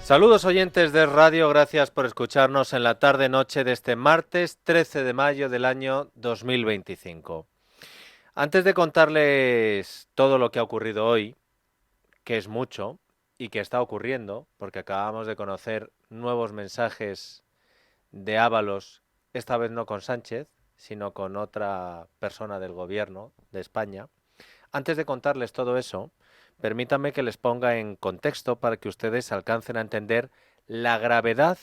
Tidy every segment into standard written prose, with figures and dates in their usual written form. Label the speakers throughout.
Speaker 1: Saludos oyentes de radio, gracias por escucharnos en la tarde-noche de este martes 13 de mayo del año 2025. Antes de contarles todo lo que ha ocurrido hoy, que es mucho y que está ocurriendo, porque acabamos de conocer nuevos mensajes de Ábalos, esta vez no con Sánchez, sino con otra persona del gobierno de España. Antes de contarles todo eso, permítanme que les ponga en contexto para que ustedes alcancen a entender la gravedad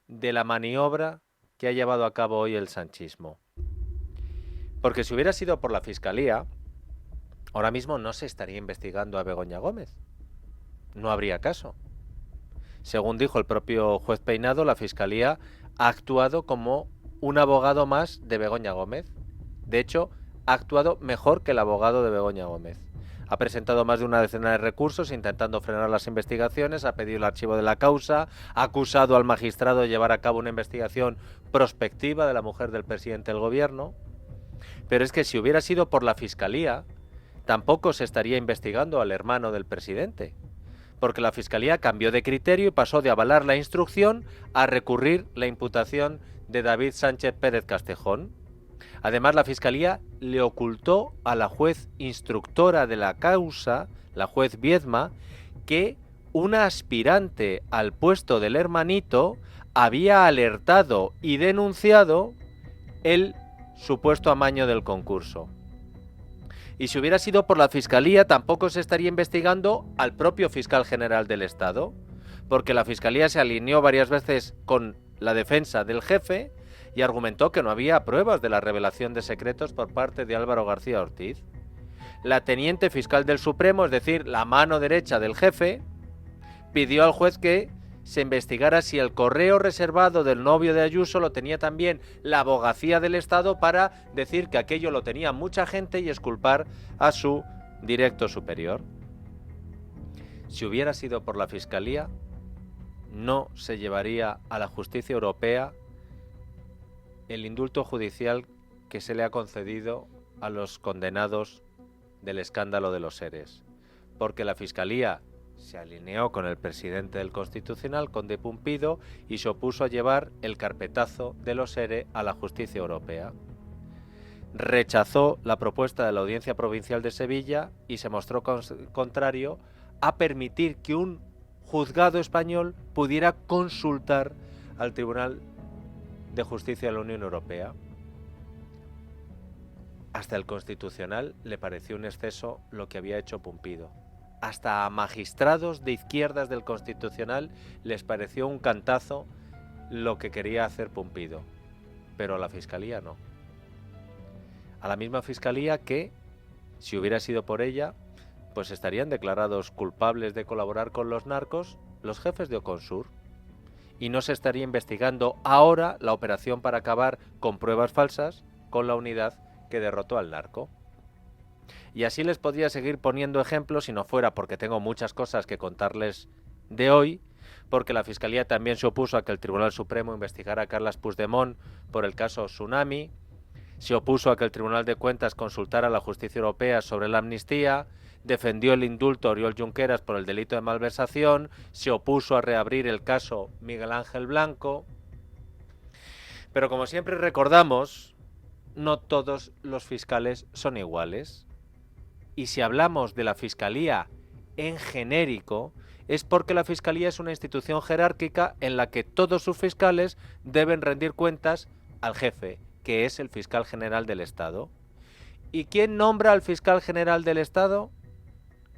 Speaker 1: de la maniobra que ha llevado a cabo hoy el sanchismo. Porque si hubiera sido por la Fiscalía, ahora mismo no se estaría investigando a Begoña Gómez. No habría caso. Según dijo el propio juez Peinado, la Fiscalía ha actuado como un abogado más de Begoña Gómez. De hecho, ha actuado mejor que el abogado de Begoña Gómez. Ha presentado más de una decena de recursos intentando frenar las investigaciones, ha pedido el archivo de la causa, ha acusado al magistrado de llevar a cabo una investigación prospectiva de la mujer del presidente del gobierno. Pero es que si hubiera sido por la Fiscalía, tampoco se estaría investigando al hermano del presidente, porque la Fiscalía cambió de criterio y pasó de avalar la instrucción a recurrir la imputación de David Sánchez Pérez Castejón. Además, la Fiscalía le ocultó a la juez instructora de la causa, la juez Viedma, que una aspirante al puesto del hermanito había alertado y denunciado el supuesto amaño del concurso. Y si hubiera sido por la Fiscalía, tampoco se estaría investigando al propio fiscal general del Estado, porque la Fiscalía se alineó varias veces con la defensa del jefe y argumentó que no había pruebas de la revelación de secretos por parte de Álvaro García Ortiz. La teniente fiscal del Supremo, es decir, la mano derecha del jefe, pidió al juez que se investigara si el correo reservado del novio de Ayuso lo tenía también la abogacía del Estado para decir que aquello lo tenía mucha gente y exculpar a su directo superior. Si hubiera sido por la Fiscalía, no se llevaría a la justicia europea el indulto judicial que se le ha concedido a los condenados del escándalo de los seres, porque la Fiscalía se alineó con el presidente del Constitucional, Conde Pumpido, y se opuso a llevar el carpetazo de los ERE a la justicia europea. Rechazó la propuesta de la Audiencia Provincial de Sevilla y se mostró contrario a permitir que un juzgado español pudiera consultar al Tribunal de Justicia de la Unión Europea. Hasta el Constitucional le pareció un exceso lo que había hecho Pumpido. Hasta a magistrados de izquierdas del Constitucional les pareció un cantazo lo que quería hacer Pumpido, pero a la Fiscalía no. A la misma Fiscalía que, si hubiera sido por ella, pues estarían declarados culpables de colaborar con los narcos los jefes de Oconsur, y no se estaría investigando ahora la operación para acabar con pruebas falsas con la unidad que derrotó al narco. Y así les podría seguir poniendo ejemplos si no fuera porque tengo muchas cosas que contarles de hoy, porque la Fiscalía también se opuso a que el Tribunal Supremo investigara a Carles Puigdemont por el caso Tsunami, se opuso a que el Tribunal de Cuentas consultara a la justicia europea sobre la amnistía, defendió el indulto a Oriol Junqueras por el delito de malversación, se opuso a reabrir el caso Miguel Ángel Blanco. Pero como siempre recordamos, no todos los fiscales son iguales. Y si hablamos de la Fiscalía en genérico, es porque la Fiscalía es una institución jerárquica en la que todos sus fiscales deben rendir cuentas al jefe, que es el fiscal general del Estado. ¿Y quién nombra al fiscal general del Estado?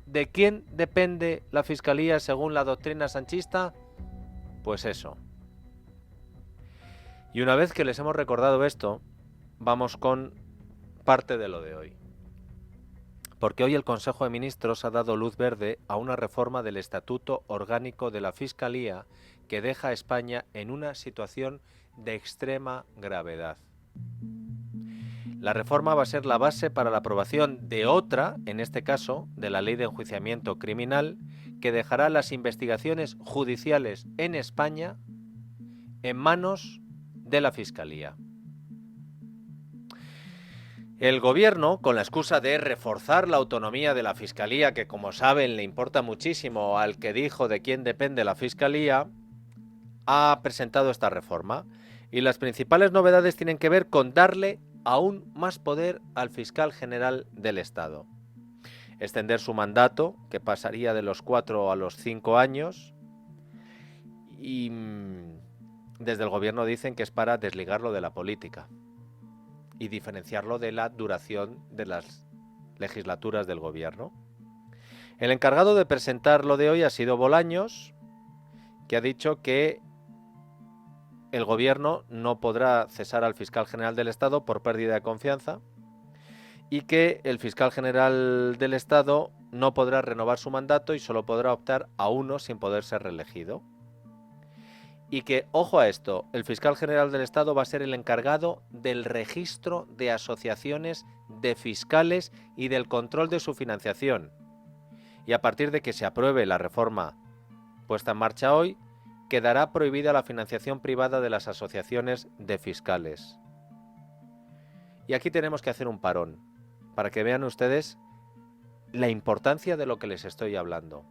Speaker 1: ¿De quién depende la Fiscalía según la doctrina sanchista? Pues eso. Y una vez que les hemos recordado esto, vamos con parte de lo de hoy. Porque hoy el Consejo de Ministros ha dado luz verde a una reforma del Estatuto Orgánico de la Fiscalía que deja a España en una situación de extrema gravedad. La reforma va a ser la base para la aprobación de otra, en este caso, de la Ley de Enjuiciamiento Criminal, que dejará las investigaciones judiciales en España en manos de la Fiscalía. El gobierno, con la excusa de reforzar la autonomía de la Fiscalía, que como saben le importa muchísimo al que dijo de quién depende la Fiscalía, ha presentado esta reforma. Y las principales novedades tienen que ver con darle aún más poder al fiscal general del Estado. Extender su mandato, que pasaría de los 4 a los 5 años, y desde el gobierno dicen que es para desligarlo de la política y diferenciarlo de la duración de las legislaturas del gobierno. El encargado de presentar lo de hoy ha sido Bolaños, que ha dicho que el gobierno no podrá cesar al fiscal general del Estado por pérdida de confianza y que el fiscal general del Estado no podrá renovar su mandato y solo podrá optar a uno sin poder ser reelegido. Y que, ojo a esto, el fiscal general del Estado va a ser el encargado del registro de asociaciones de fiscales y del control de su financiación. Y a partir de que se apruebe la reforma puesta en marcha hoy, quedará prohibida la financiación privada de las asociaciones de fiscales. Y aquí tenemos que hacer un parón, para que vean ustedes la importancia de lo que les estoy hablando.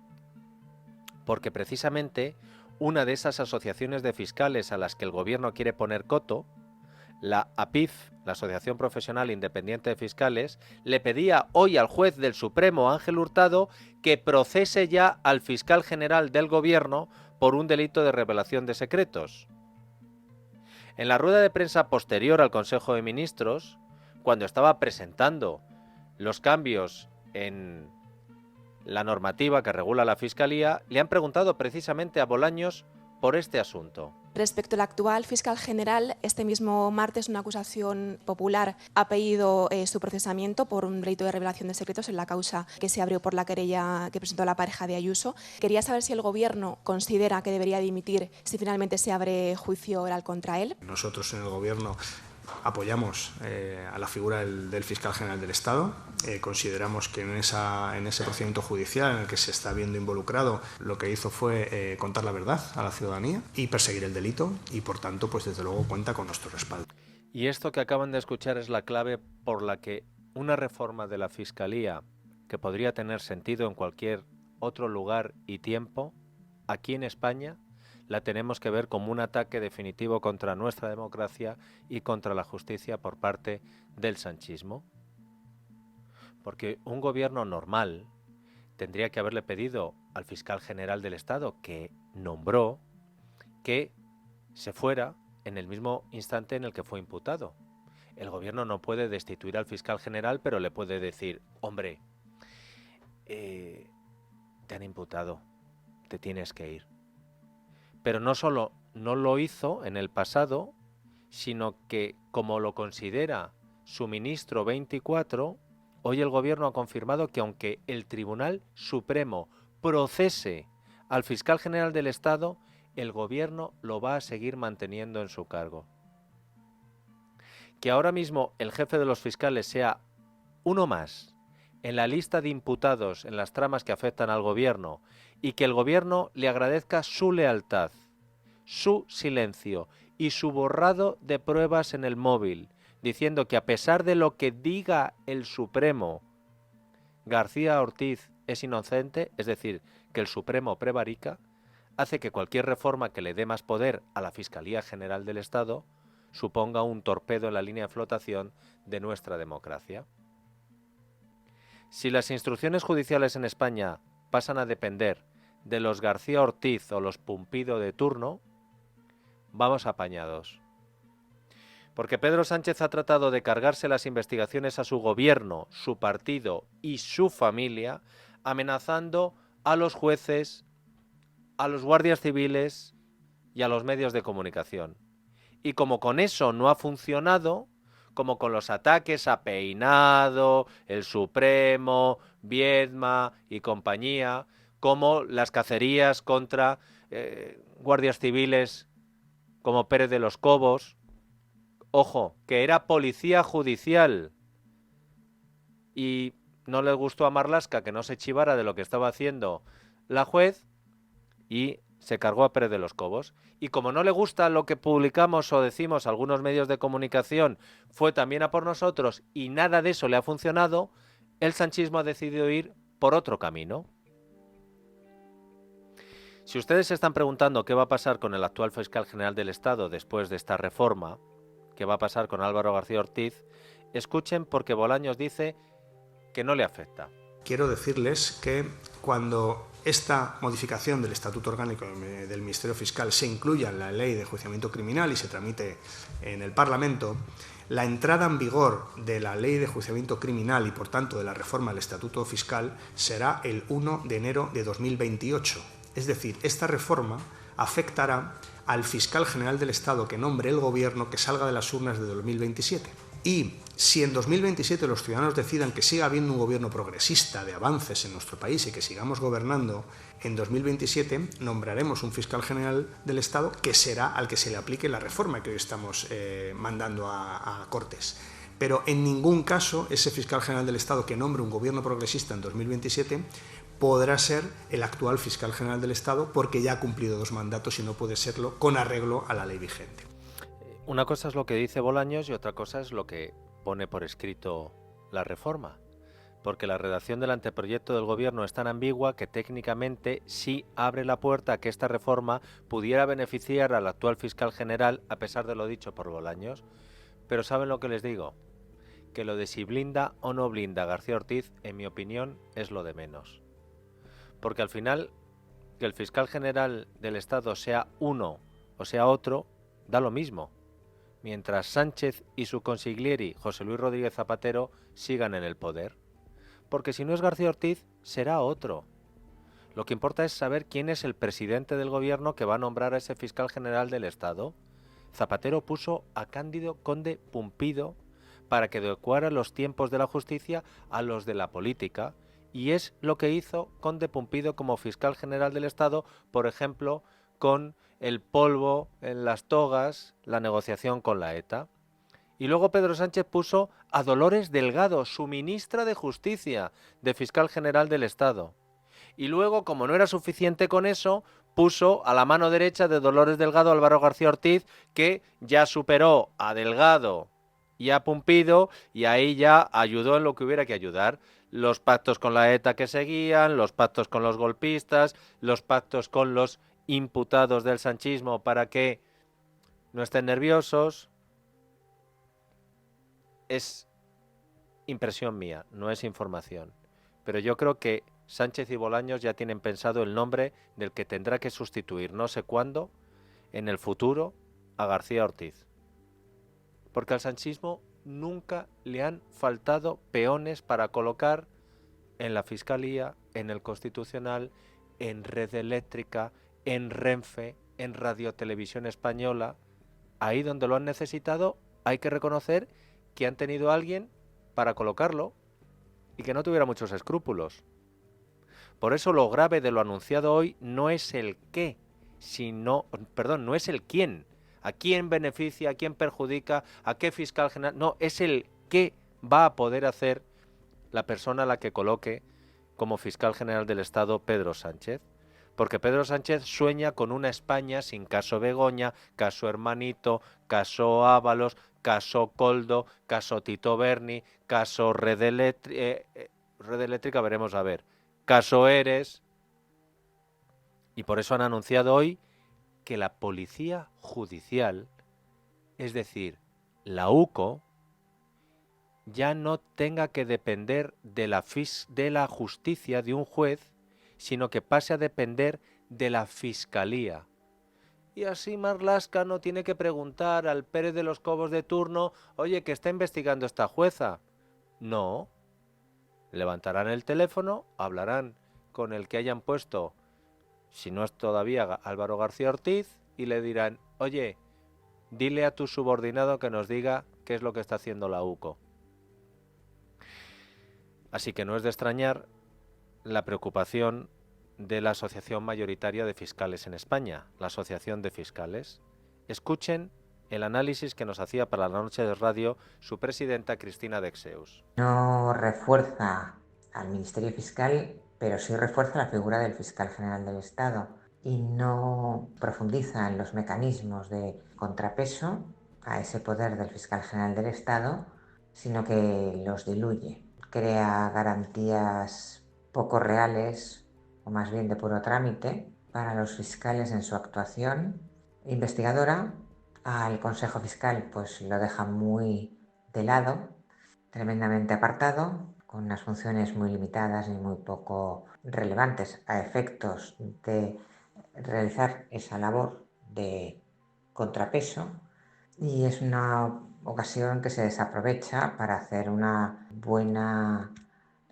Speaker 1: Porque precisamente una de esas asociaciones de fiscales a las que el gobierno quiere poner coto, la APIF, la Asociación Profesional Independiente de Fiscales, le pedía hoy al juez del Supremo, Ángel Hurtado, que procese ya al fiscal general del gobierno por un delito de revelación de secretos. En la rueda de prensa posterior al Consejo de Ministros, cuando estaba presentando los cambios en la normativa que regula la Fiscalía, le han preguntado precisamente a Bolaños por este asunto.
Speaker 2: Respecto al actual fiscal general, este mismo martes una acusación popular ha pedido su procesamiento por un delito de revelación de secretos en la causa que se abrió por la querella que presentó la pareja de Ayuso. Quería saber si el Gobierno considera que debería dimitir si finalmente se abre juicio oral contra él.
Speaker 3: Nosotros en el Gobierno apoyamos a la figura del fiscal general del Estado. Consideramos que en ese procedimiento judicial en el que se está viendo involucrado, lo que hizo fue contar la verdad a la ciudadanía y perseguir el delito y, por tanto, pues desde luego cuenta con nuestro respaldo.
Speaker 1: Y esto que acaban de escuchar es la clave por la que una reforma de la Fiscalía, que podría tener sentido en cualquier otro lugar y tiempo, aquí en España la tenemos que ver como un ataque definitivo contra nuestra democracia y contra la justicia por parte del sanchismo. Porque un gobierno normal tendría que haberle pedido al fiscal general del Estado, que nombró, que se fuera en el mismo instante en el que fue imputado. El gobierno no puede destituir al fiscal general, pero le puede decir, hombre, te han imputado, te tienes que ir. Pero no solo no lo hizo en el pasado, sino que, como lo considera su ministro 24, hoy el gobierno ha confirmado que aunque el Tribunal Supremo procese al fiscal general del Estado, el gobierno lo va a seguir manteniendo en su cargo. Que ahora mismo el jefe de los fiscales sea uno más en la lista de imputados en las tramas que afectan al gobierno y que el gobierno le agradezca su lealtad, su silencio y su borrado de pruebas en el móvil, diciendo que a pesar de lo que diga el Supremo, García Ortiz es inocente, es decir, que el Supremo prevarica, hace que cualquier reforma que le dé más poder a la Fiscalía General del Estado suponga un torpedo en la línea de flotación de nuestra democracia. Si las instrucciones judiciales en España pasan a depender de los García Ortiz o los Pumpido de turno, vamos apañados. Porque Pedro Sánchez ha tratado de cargarse las investigaciones a su gobierno, su partido y su familia, amenazando a los jueces, a los guardias civiles y a los medios de comunicación. Y como con eso no ha funcionado, como con los ataques a Peinado, el Supremo, Viedma y compañía, como las cacerías contra guardias civiles como Pérez de los Cobos, ojo, que era policía judicial, y no le gustó a Marlaska que no se chivara de lo que estaba haciendo la juez y se cargó a Pérez de los Cobos. Y como no le gusta lo que publicamos o decimos algunos medios de comunicación, fue también a por nosotros y nada de eso le ha funcionado, el sanchismo ha decidido ir por otro camino. Si ustedes se están preguntando qué va a pasar con el actual fiscal general del Estado después de esta reforma, qué va a pasar con Álvaro García Ortiz, escuchen porque Bolaños dice que no le afecta.
Speaker 3: Quiero decirles que cuando esta modificación del Estatuto Orgánico del Ministerio Fiscal se incluya en la Ley de Enjuiciamiento Criminal y se tramite en el Parlamento, la entrada en vigor de la Ley de Enjuiciamiento Criminal y, por tanto, de la reforma del Estatuto Fiscal será el 1 de enero de 2028. Es decir, esta reforma afectará al fiscal general del Estado que nombre el Gobierno que salga de las urnas de 2027. Y si en 2027 los ciudadanos decidan que siga habiendo un gobierno progresista de avances en nuestro país y que sigamos gobernando, en 2027 nombraremos un fiscal general del Estado que será al que se le aplique la reforma que hoy estamos mandando a Cortes. Pero en ningún caso ese fiscal general del Estado que nombre un gobierno progresista en 2027 podrá ser el actual fiscal general del Estado porque ya ha cumplido 2 mandatos y no puede serlo con arreglo a la ley vigente.
Speaker 1: Una cosa es lo que dice Bolaños y otra cosa es lo que pone por escrito la reforma, porque la redacción del anteproyecto del Gobierno es tan ambigua que técnicamente sí abre la puerta a que esta reforma pudiera beneficiar al actual fiscal general, a pesar de lo dicho por Bolaños. Pero ¿saben lo que les digo? Que lo de si blinda o no blinda a García Ortiz, en mi opinión, es lo de menos. Porque al final, que el fiscal general del Estado sea uno o sea otro, da lo mismo, mientras Sánchez y su consiglieri, José Luis Rodríguez Zapatero, sigan en el poder. Porque si no es García Ortiz, será otro. Lo que importa es saber quién es el presidente del Gobierno que va a nombrar a ese fiscal general del Estado. Zapatero puso a Cándido Conde Pumpido para que adecuara los tiempos de la justicia a los de la política, y es lo que hizo Conde Pumpido como fiscal general del Estado, por ejemplo, con el polvo en las togas, la negociación con la ETA. Y luego Pedro Sánchez puso a Dolores Delgado, su ministra de Justicia, de fiscal general del Estado. Y luego, como no era suficiente con eso, puso a la mano derecha de Dolores Delgado a Álvaro García Ortiz, que ya superó a Delgado y a Pumpido, y ahí ya ayudó en lo que hubiera que ayudar. Los pactos con la ETA que seguían, los pactos con los golpistas, los pactos con los imputados del sanchismo para que no estén nerviosos. Es impresión mía, no es información. Pero yo creo que Sánchez y Bolaños ya tienen pensado el nombre del que tendrá que sustituir, no sé cuándo, en el futuro, a García Ortiz. Porque al sanchismo nunca le han faltado peones para colocar en la Fiscalía, en el Constitucional, en Red Eléctrica, en Renfe, en Radio Televisión Española. Ahí donde lo han necesitado, hay que reconocer que han tenido a alguien para colocarlo y que no tuviera muchos escrúpulos. Por eso lo grave de lo anunciado hoy no es el qué, no es el quién. ¿A quién beneficia, a quién perjudica, a qué fiscal general? No, es el qué va a poder hacer la persona a la que coloque como fiscal general del Estado Pedro Sánchez. Porque Pedro Sánchez sueña con una España sin caso Begoña, caso Hermanito, caso Ábalos, caso Coldo, caso Tito Berni, caso Red Eléctrica, veremos a ver, caso Eres. Y por eso han anunciado hoy que la Policía Judicial, es decir, la UCO, ya no tenga que depender de la justicia, de un juez, sino que pase a depender de la Fiscalía. Y así Marlaska no tiene que preguntar al Pérez de los Cobos de turno, oye, ¿que está investigando esta jueza? No. Levantarán el teléfono, hablarán con el que hayan puesto, si no es todavía Álvaro García Ortiz, y le dirán, oye, dile a tu subordinado que nos diga qué es lo que está haciendo la UCO. Así que no es de extrañar la preocupación de la Asociación Mayoritaria de Fiscales en España, la Asociación de Fiscales. Escuchen el análisis que nos hacía para la noche de radio su presidenta Cristina Dexeus.
Speaker 4: No refuerza al Ministerio Fiscal, pero sí refuerza la figura del fiscal general del Estado. y no profundiza en los mecanismos de contrapeso a ese poder del fiscal general del Estado, sino que los diluye. Crea garantías poco reales, o más bien de puro trámite, para los fiscales en su actuación investigadora. Al Consejo Fiscal pues lo deja muy de lado, tremendamente apartado, con unas funciones muy limitadas y muy poco relevantes a efectos de realizar esa labor de contrapeso, y es una ocasión que se desaprovecha para hacer una buena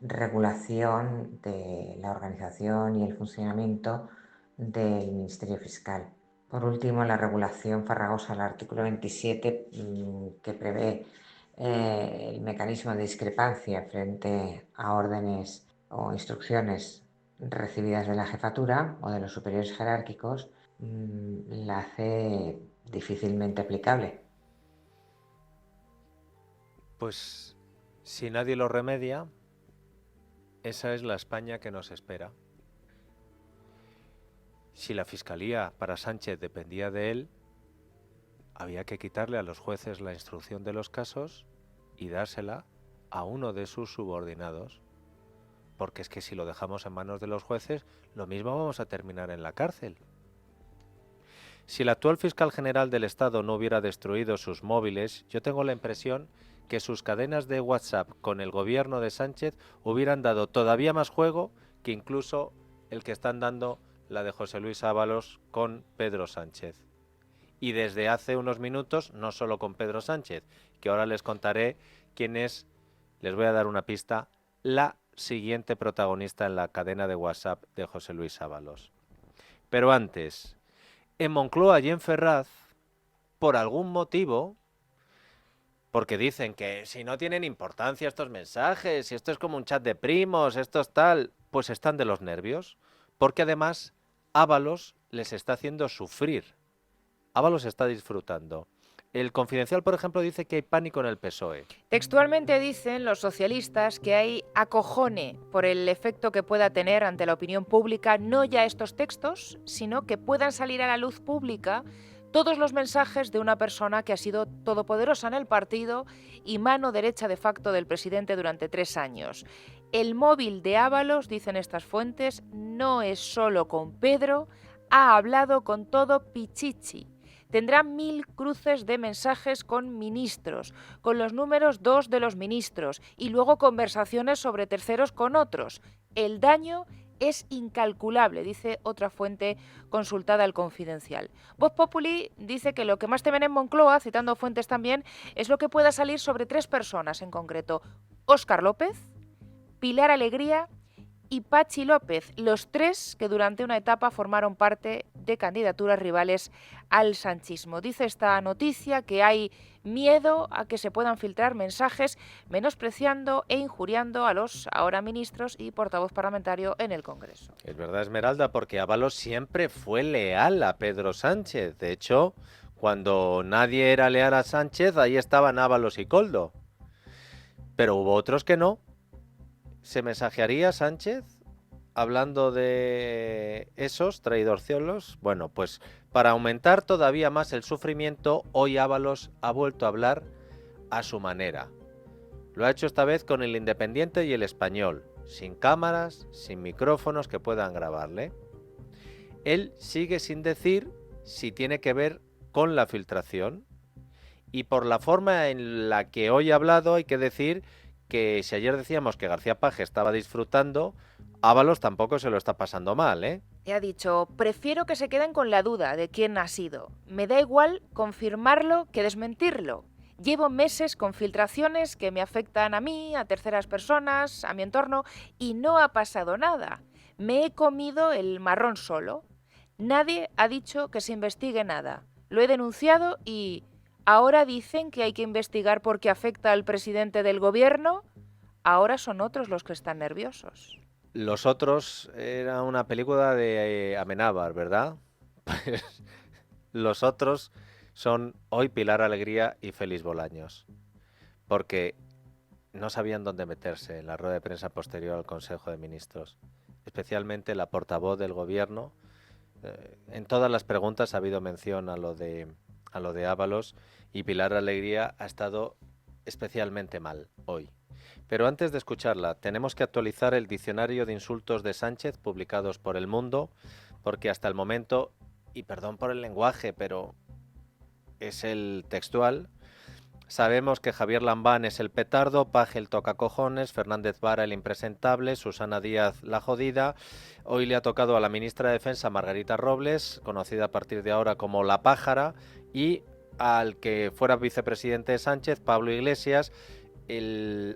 Speaker 4: regulación de la organización y el funcionamiento del Ministerio Fiscal. Por último, la regulación farragosa del artículo 27 que prevé el mecanismo de discrepancia frente a órdenes o instrucciones recibidas de la jefatura o de los superiores jerárquicos, la hace difícilmente aplicable.
Speaker 1: Pues si nadie lo remedia, esa es la España que nos espera. Si la Fiscalía para Sánchez dependía de él, había que quitarle a los jueces la instrucción de los casos y dársela a uno de sus subordinados. Porque es que si lo dejamos en manos de los jueces, lo mismo vamos a terminar en la cárcel. Si el actual fiscal general del Estado no hubiera destruido sus móviles, yo tengo la impresión que sus cadenas de WhatsApp con el gobierno de Sánchez hubieran dado todavía más juego que incluso el que están dando la de José Luis Ábalos con Pedro Sánchez. Y desde hace unos minutos, no solo con Pedro Sánchez, que ahora les contaré quién es, les voy a dar una pista, la siguiente protagonista en la cadena de WhatsApp de José Luis Ábalos. Pero antes, en Moncloa y en Ferraz, por algún motivo, porque dicen que si no tienen importancia estos mensajes, si esto es como un chat de primos, esto es tal, pues están de los nervios, porque además Ábalos les está haciendo sufrir. Ábalos está disfrutando. El Confidencial, por ejemplo, dice que hay pánico en el PSOE.
Speaker 5: Textualmente dicen los socialistas que hay acojone por el efecto que pueda tener ante la opinión pública no ya estos textos, sino que puedan salir a la luz pública todos los mensajes de una persona que ha sido todopoderosa en el partido y mano derecha de facto del presidente durante 3 años. El móvil de Ábalos, dicen estas fuentes, no es solo con Pedro, ha hablado con todo Pichichi. Tendrá 1000 cruces de mensajes con ministros, con los números 2 de los ministros y luego conversaciones sobre terceros con otros. El daño es incalculable, dice otra fuente consultada al Confidencial. Voz Populi dice que lo que más temen en Moncloa, citando fuentes también, es lo que pueda salir sobre 3 personas en concreto: Óscar López, Pilar Alegría y Pachi López, los 3 que durante una etapa formaron parte de candidaturas rivales al sanchismo. Dice esta noticia que hay miedo a que se puedan filtrar mensajes menospreciando e injuriando a los ahora ministros y portavoz parlamentario en el Congreso.
Speaker 1: Es verdad, Esmeralda, porque Ábalos siempre fue leal a Pedro Sánchez. De hecho, cuando nadie era leal a Sánchez, ahí estaban Ábalos y Koldo. Pero hubo otros que no. ¿Se mensajearía Sánchez hablando de esos traidorciolos? Bueno, pues para aumentar todavía más el sufrimiento, hoy Ábalos ha vuelto a hablar a su manera. Lo ha hecho esta vez con el Independiente y el Español, sin cámaras, sin micrófonos que puedan grabarle. Él sigue sin decir si tiene que ver con la filtración, y por la forma en la que hoy ha hablado hay que decir que si ayer decíamos que García Paje estaba disfrutando, Ábalos tampoco se lo está pasando mal, ¿eh?
Speaker 5: Y ha dicho: prefiero que se queden con la duda de quién ha sido. Me da igual confirmarlo que desmentirlo. Llevo meses con filtraciones que me afectan a mí, a terceras personas, a mi entorno, y no ha pasado nada. Me he comido el marrón solo. Nadie ha dicho que se investigue nada. Lo he denunciado y ahora dicen que hay que investigar porque afecta al presidente del gobierno. Ahora son otros los que están nerviosos.
Speaker 1: Los otros era una película de Amenábar, ¿verdad? Pues los otros son hoy Pilar Alegría y Félix Bolaños, porque no sabían dónde meterse en la rueda de prensa posterior al Consejo de Ministros, especialmente la portavoz del gobierno, En todas las preguntas ha habido mención a lo de Ábalos, y Pilar Alegría ha estado especialmente mal hoy. Pero antes de escucharla, tenemos que actualizar el diccionario de insultos de Sánchez publicados por El Mundo, porque hasta el momento, y perdón por el lenguaje, pero es el textual, sabemos que Javier Lambán es el petardo, Paje el tocacojones, Fernández Vara el impresentable, Susana Díaz la jodida. Hoy le ha tocado a la ministra de Defensa, Margarita Robles, conocida a partir de ahora como La Pájara, y al que fuera vicepresidente Sánchez, Pablo Iglesias,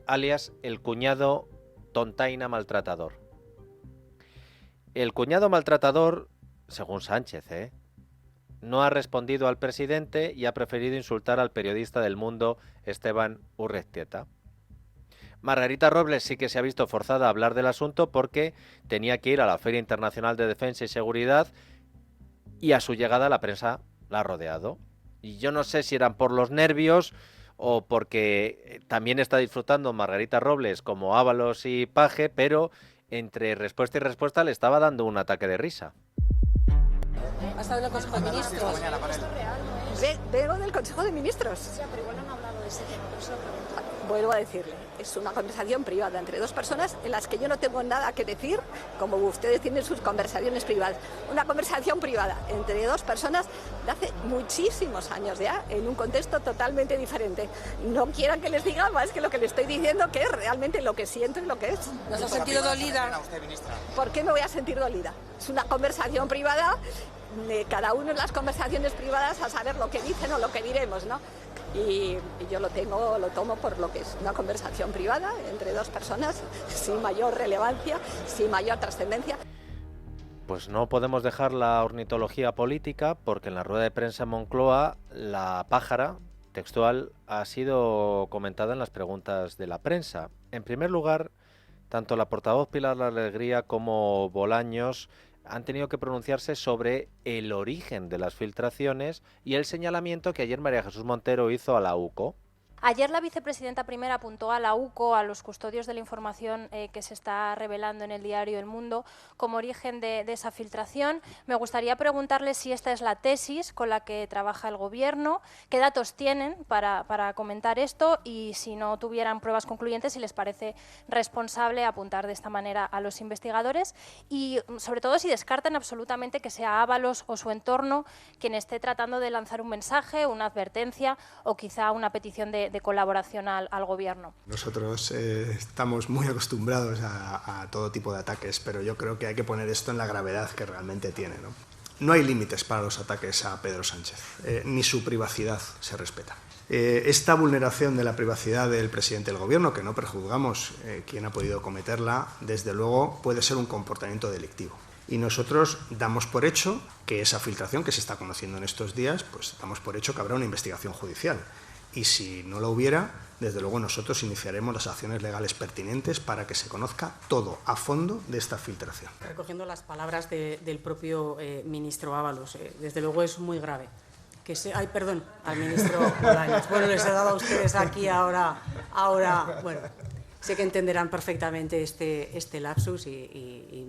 Speaker 1: alias el cuñado tontaina maltratador. El cuñado maltratador, según Sánchez, no ha respondido al presidente y ha preferido insultar al periodista del Mundo, Esteban Urreztieta. Margarita Robles sí que se ha visto forzada a hablar del asunto porque tenía que ir a la Feria Internacional de Defensa y Seguridad y a su llegada la prensa la ha rodeado. Y yo no sé si eran por los nervios o porque también está disfrutando Margarita Robles como Ábalos y Paje, pero entre respuesta y respuesta le estaba dando un ataque de risa.
Speaker 6: ¿Ha estado en el Consejo de Ministros? Vengo del Consejo de Ministros.
Speaker 7: Sí, pero igual no han hablado de ese tema, por eso lo pregunto.
Speaker 6: Vuelvo a decirle, es una conversación privada entre dos personas en las que yo no tengo nada que decir, como ustedes tienen sus conversaciones privadas. Una conversación privada entre dos personas de hace muchísimos años ya, en un contexto totalmente diferente. No quieran que les diga más que lo que le estoy diciendo, que es realmente lo que siento y lo que es.
Speaker 7: ¿No se ha sentido dolida?
Speaker 6: ¿Por qué me voy a sentir dolida? Es una conversación privada, cada uno en las conversaciones privadas a saber lo que dicen o lo que diremos, ¿no? Y yo lo tomo por lo que es una conversación privada entre dos personas, sin mayor relevancia, sin mayor trascendencia.
Speaker 1: Pues no podemos dejar la ornitología política, porque en la rueda de prensa en Moncloa la pájara textual ha sido comentada en las preguntas de la prensa. En primer lugar, tanto la portavoz Pilar Alegría como Bolaños han tenido que pronunciarse sobre el origen de las filtraciones y el señalamiento que ayer María Jesús Montero hizo a la UCO.
Speaker 8: Ayer la vicepresidenta primera apuntó a la UCO, a los custodios de la información que se está revelando en el diario El Mundo, como origen de esa filtración. Me gustaría preguntarle si esta es la tesis con la que trabaja el Gobierno, qué datos tienen para comentar esto y si no tuvieran pruebas concluyentes, si les parece responsable apuntar de esta manera a los investigadores y, sobre todo, si descartan absolutamente que sea Ábalos o su entorno quien esté tratando de lanzar un mensaje, una advertencia o quizá una petición de colaboración al Gobierno.
Speaker 3: Nosotros estamos muy acostumbrados a todo tipo de ataques, pero yo creo que hay que poner esto en la gravedad que realmente tiene, ¿no? No hay límites para los ataques a Pedro Sánchez, ni su privacidad se respeta. Esta vulneración de la privacidad del presidente del Gobierno, que no prejuzgamos quién ha podido cometerla, desde luego puede ser un comportamiento delictivo. Y nosotros damos por hecho que esa filtración que se está conociendo en estos días, pues damos por hecho que habrá una investigación judicial. Y si no lo hubiera, desde luego nosotros iniciaremos las acciones legales pertinentes para que se conozca todo a fondo de esta filtración.
Speaker 9: Recogiendo las palabras del propio ministro Ábalos, desde luego es muy grave. Al ministro Bolaños. Bueno, les he dado a ustedes aquí ahora, bueno, sé que entenderán perfectamente este lapsus y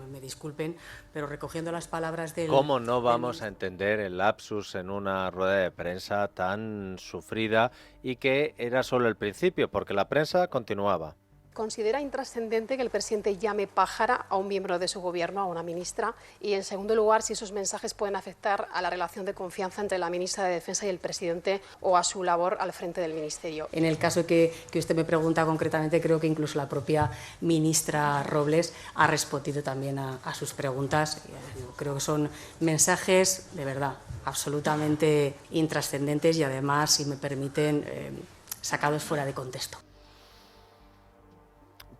Speaker 9: me disculpen, pero recogiendo las palabras del...
Speaker 1: ¿Cómo no vamos a entender el lapsus en una rueda de prensa tan sufrida y que era solo el principio, porque la prensa continuaba?
Speaker 10: ¿Considera intrascendente que el presidente llame pájara a un miembro de su gobierno, a una ministra? Y, en segundo lugar, si esos mensajes pueden afectar a la relación de confianza entre la ministra de Defensa y el presidente o a su labor al frente del ministerio.
Speaker 9: En el caso que usted me pregunta concretamente, creo que incluso la propia ministra Robles ha respondido también a sus preguntas. Creo que son mensajes, de verdad, absolutamente intrascendentes y, además, si me permiten, sacados fuera de contexto.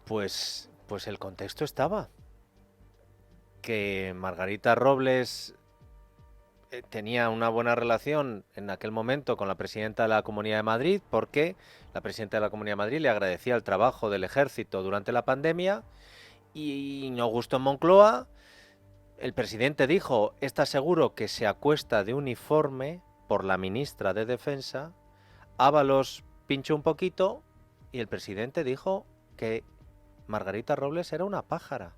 Speaker 1: Pues el contexto estaba. Que Margarita Robles tenía una buena relación en aquel momento con la presidenta de la Comunidad de Madrid, porque la presidenta de la Comunidad de Madrid le agradecía el trabajo del ejército durante la pandemia, y no gustó en Moncloa. El presidente dijo: está seguro que se acuesta de uniforme por la ministra de Defensa. Ábalos pinchó un poquito y el presidente dijo que Margarita Robles era una pájara.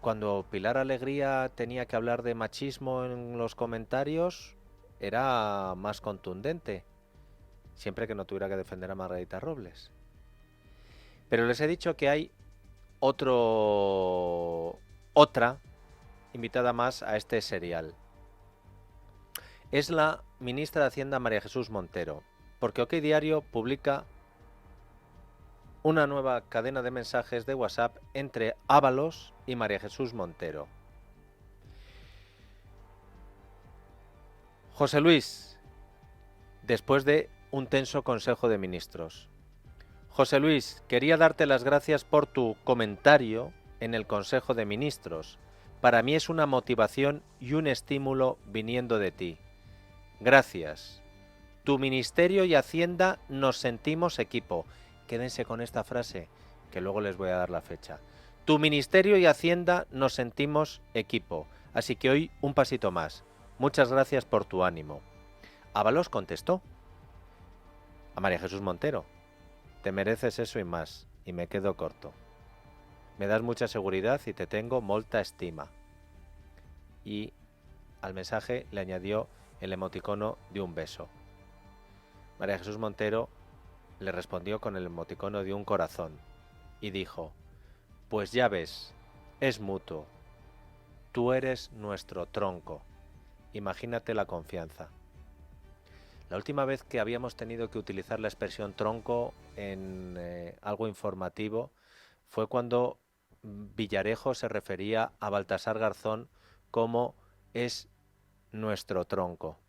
Speaker 1: cuando Pilar Alegría tenía que hablar de machismo en los comentarios, era más contundente, siempre que no tuviera que defender a Margarita Robles. Pero les he dicho que hay otra invitada más a este serial. Es la ministra de Hacienda María Jesús Montero, porque OK Diario publica una nueva cadena de mensajes de WhatsApp entre Ábalos y María Jesús Montero. José Luis, después de un tenso Consejo de Ministros. José Luis, quería darte las gracias por tu comentario en el Consejo de Ministros. Para mí es una motivación y un estímulo viniendo de ti. Gracias. Tu Ministerio y Hacienda nos sentimos equipo. Quédense con esta frase, que luego les voy a dar la fecha. Tu Ministerio y Hacienda nos sentimos equipo. Así que hoy un pasito más. Muchas gracias por tu ánimo. Ábalos contestó a María Jesús Montero. Te mereces eso y más, y me quedo corto. Me das mucha seguridad y te tengo molta estima. Y al mensaje le añadió el emoticono de un beso. María Jesús Montero le respondió con el emoticono de un corazón y dijo: pues ya ves, es mutuo. Tú eres nuestro tronco. Imagínate la confianza. La última vez que habíamos tenido que utilizar la expresión tronco en algo informativo fue cuando Villarejo se refería a Baltasar Garzón como es nuestro tronco.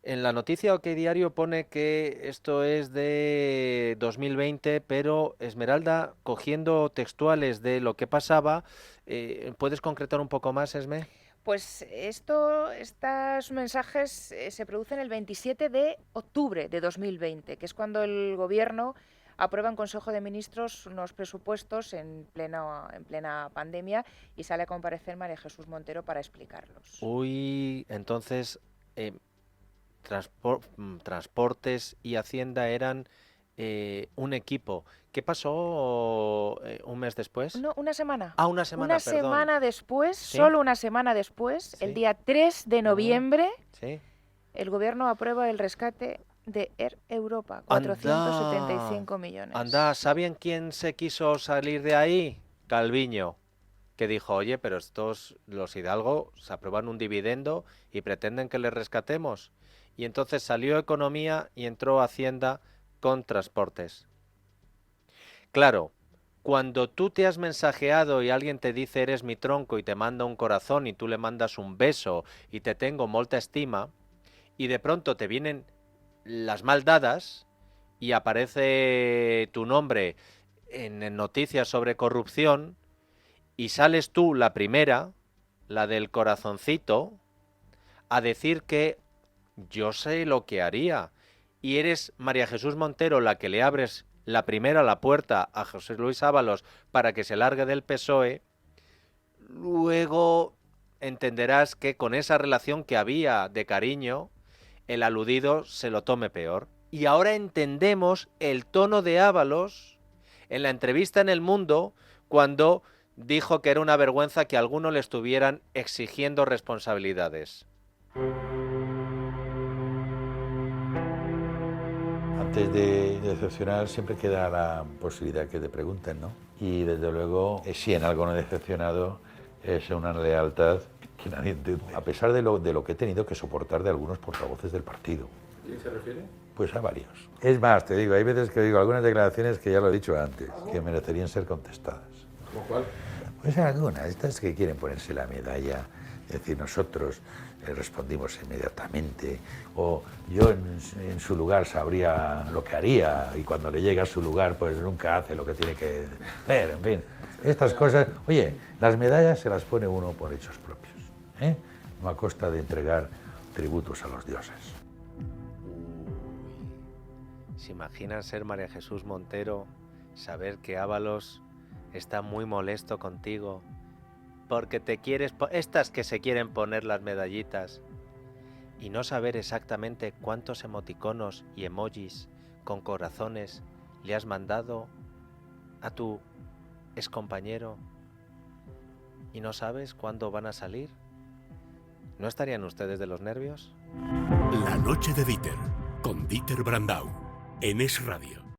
Speaker 1: En la noticia OK Diario pone que esto es de 2020, pero Esmeralda, cogiendo textuales de lo que pasaba, ¿puedes concretar un poco más, Esme?
Speaker 5: Pues estos mensajes se producen el 27 de octubre de 2020, que es cuando el Gobierno aprueba en Consejo de Ministros unos presupuestos en plena pandemia y sale a comparecer María Jesús Montero para explicarlos.
Speaker 1: Uy, entonces Transportes y Hacienda eran un equipo. ¿Qué pasó un mes después?
Speaker 5: No, una semana.
Speaker 1: Ah, una semana,
Speaker 5: Una
Speaker 1: perdón.
Speaker 5: semana después,
Speaker 1: ¿Sí?
Speaker 5: Solo una semana después,
Speaker 1: ¿Sí?
Speaker 5: El día 3 de noviembre,
Speaker 1: ¿Sí?
Speaker 5: el Gobierno aprueba el rescate de Air Europa, 475 millones.
Speaker 1: Anda, ¿saben quién se quiso salir de ahí? Calviño, que dijo: oye, pero estos, los Hidalgo, se aprueban un dividendo y pretenden que les rescatemos. Y entonces salió Economía y entró Hacienda con Transportes. Claro, cuando tú te has mensajeado y alguien te dice eres mi tronco y te manda un corazón y tú le mandas un beso y te tengo molta estima, y de pronto te vienen las mal dadas y aparece tu nombre en noticias sobre corrupción y sales tú la primera, la del corazoncito, a decir que yo sé lo que haría, y eres María Jesús Montero la que le abres la primera la puerta a José Luis Ábalos para que se largue del PSOE, luego entenderás que con esa relación que había de cariño, el aludido se lo tome peor. Y ahora entendemos el tono de Ábalos en la entrevista en El Mundo cuando dijo que era una vergüenza que a alguno le estuvieran exigiendo responsabilidades.
Speaker 11: Antes de decepcionar siempre queda la posibilidad que te pregunten, ¿no? Y desde luego, si en algo no he decepcionado, es una lealtad que nadie entiende. A pesar de lo que he tenido que soportar de algunos portavoces del partido.
Speaker 12: ¿A quién se refiere?
Speaker 11: Pues a varios. Es más, te digo, hay veces que digo algunas declaraciones que ya lo he dicho antes, que merecerían ser contestadas.
Speaker 12: ¿Cómo cuál?
Speaker 11: Pues algunas, estas que quieren ponerse la medalla, es decir, nosotros respondimos inmediatamente, o yo en su lugar sabría lo que haría, y cuando le llega a su lugar pues nunca hace lo que tiene que hacer, en fin. Estas cosas, oye, las medallas se las pone uno por hechos propios, ¿eh? No a costa de entregar tributos a los dioses.
Speaker 1: ¿Se imaginan ser María Jesús Montero, saber que Ábalos está muy molesto contigo porque te quieres, estas que se quieren poner las medallitas, y no saber exactamente cuántos emoticonos y emojis con corazones le has mandado a tu excompañero y no sabes cuándo van a salir. ¿No estarían ustedes de los nervios?
Speaker 12: La noche de Dieter, con Dieter Brandau, en Es Radio.